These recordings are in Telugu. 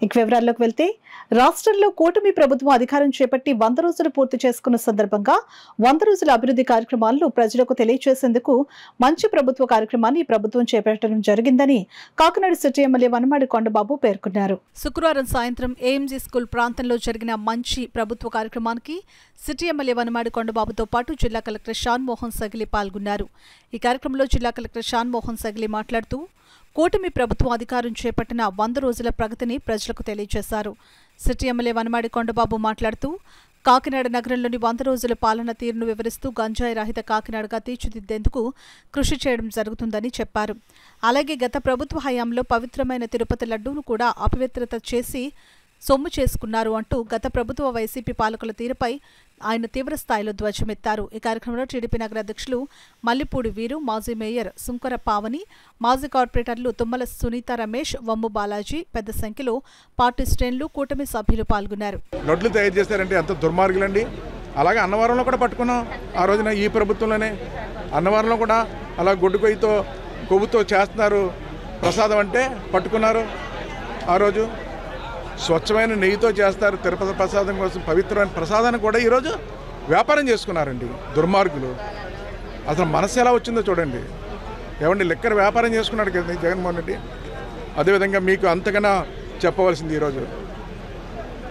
ఇక వివరాల్లోకి వెళ్తే రాష్ట్రంలో కూటమి ప్రభుత్వం అధికారం చేపట్టి 100 రోజులు పూర్తి చేసుకున్న సందర్భంగా 100 రోజుల అభివృద్ధి కార్యక్రమాలను ప్రజలకు తెలియజేసేందుకు మంచి ప్రభుత్వ కార్యక్రమాన్ని ఈ ప్రభుత్వం చేపట్టడం జరిగిందని కాకినాడ సిటీ ఎమ్మెల్యే వనమాడి కొండబాబు పేర్కొన్నారు. శుక్రవారం సాయంత్రం ఏఎంజీ స్కూల్ ప్రాంతంలో జరిగిన మంచి ప్రభుత్వ కార్యక్రమానికి సిటీ ఎమ్మెల్యే వనమాడి కొండబాబుతో పాటు జిల్లా కలెక్టర్ షాన్ మోహన్ సగిలి పాల్గొన్నారు. ఈ కార్యక్రమంలో జిల్లా కలెక్టర్ షాన్ మోహన్ సగిలి మాట్లాడుతూ కూటమి ప్రభుత్వం అధికారం చేపట్టిన 100 రోజుల ప్రగతిని ప్రజలకు తెలియజేశారు. సిటీ ఎమ్మెల్యే వనమాడి కొండబాబు మాట్లాడుతూ కాకినాడ నగరంలోని 100 రోజుల పాలన తీరును వివరిస్తూ గంజాయి రహిత కాకినాడగా తీర్చిదిద్దేందుకు కృషి చేయడం జరుగుతుందని చెప్పారు. అలాగే గత ప్రభుత్వ హయాంలో పవిత్రమైన తిరుపతి లడ్డూను కూడా అపవిత్రత చేసి సొమ్ము చేసుకున్నారు అంటూ గత ప్రభుత్వ వైసీపీ పాలకుల తీరుపై ఆయన తీవ్రస్థాయిలో ధ్వజమెత్తారు. ఈ కార్యక్రమంలో టీడీపీ నగర అధ్యక్షులు మల్లిపూడి వీరు, మాజీ మేయర్ సుంకర పావని, మాజీ కార్పొరేటర్లు తుమ్మల సునీత రమేష్, వమ్ము బాలాజీ, పెద్ద సంఖ్యలో పార్టీ శ్రేణులు, కూటమి సభ్యులు పాల్గొన్నారు. నోట్లు తయారు చేస్తారంటే ఎంత దుర్మార్గులండి. అలాగే అన్నవరంలో కూడా పట్టుకున్నాం. ఆ రోజున ఈ ప్రభుత్వంలోనే అన్నవరంలో కూడా అలా గుడ్డు కొవ్వుతో చేస్తున్నారు. ప్రసాదం అంటే పట్టుకున్నారు. ఆ రోజు స్వచ్ఛమైన నెయ్యితో చేస్తారు. తిరుపతి ప్రసాదం కోసం పవిత్రమైన ప్రసాదాన్ని కూడా ఈరోజు వ్యాపారం చేసుకున్నారండి దుర్మార్గులు. అసలు మనసు ఎలా వచ్చిందో చూడండి. ఏమండి లిక్కర్ వ్యాపారం చేసుకున్నాడు కదా జగన్మోహన్ రెడ్డి. అదేవిధంగా మీకు అంతకన్నా చెప్పవలసింది ఈరోజు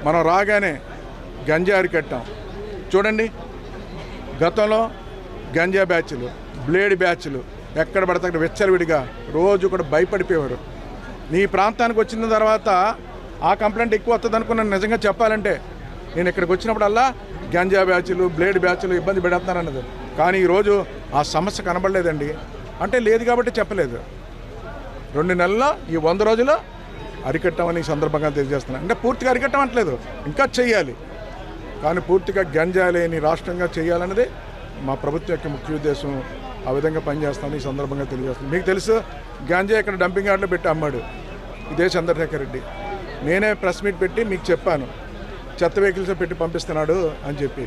మనం రాగానే గంజా అరికట్టాం. చూడండి, గతంలో గంజా బ్యాచ్లు, బ్లేడ్ బ్యాచ్లు ఎక్కడ పడితే అక్కడ వెచ్చలవిడిగా రోజు కూడా భయపడిపోయేవారు. నీ ప్రాంతానికి వచ్చిన తర్వాత ఆ కంప్లైంట్ ఎక్కువ వస్తుంది అనుకున్నాను. నిజంగా చెప్పాలంటే నేను ఇక్కడికి వచ్చినప్పుడల్లా గంజా బ్యాచ్లు, బ్లేడ్ బ్యాచ్లు ఇబ్బంది పెడుతున్నారు అన్నది. కానీ ఈరోజు ఆ సమస్య కనబడలేదండి. అంటే లేదు కాబట్టి చెప్పలేదు. 2 నెలల్లో ఈ 100 రోజులు అరికట్టామని ఈ సందర్భంగా తెలియజేస్తున్నాను. అంటే పూర్తిగా అరికట్టమట్లేదు, ఇంకా చెయ్యాలి. కానీ పూర్తిగా గంజా లేని రాష్ట్రంగా చేయాలన్నది మా ప్రభుత్వం యొక్క ముఖ్య ఉద్దేశం. ఆ విధంగా పనిచేస్తామని ఈ సందర్భంగా తెలియజేస్తున్నాను. మీకు తెలుసు, గంజా ఇక్కడ డంపింగ్ యార్డ్లో పెట్టి అమ్మాడు ఇదే చంద్రశేఖర్ రెడ్డి. నేనే ప్రెస్ మీట్ పెట్టి మీకు చెప్పాను, చెత్త వెహికల్స్ పెట్టి పంపిస్తున్నాడు అని చెప్పి.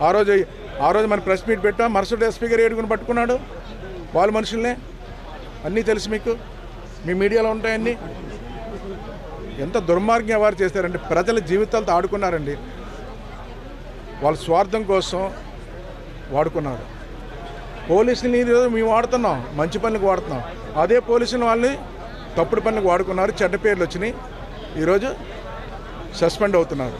ఆ రోజు మన ప్రెస్ మీట్ పెట్టాం. మరుసటి ఎస్పీ గారు ఏడుగుని పట్టుకున్నాడు. వాళ్ళ మనుషుల్నే. అన్నీ తెలుసు మీకు, మీ మీడియాలో ఉంటాయన్నీ. ఎంత దుర్మార్గం వారు చేశారంటే ప్రజల జీవితాలతో ఆడుకున్నారండి. వాళ్ళ స్వార్థం కోసం వాడుకున్నారు. పోలీసుని మేము వాడుతున్నాం, మంచి పనులకు వాడుతున్నాం. అదే పోలీసులు వాళ్ళని తప్పుడు పనులకు వాడుకున్నారు. చెడ్డ పేర్లు వచ్చినాయి. ఈరోజు సస్పెండ్ అవుతున్నారు.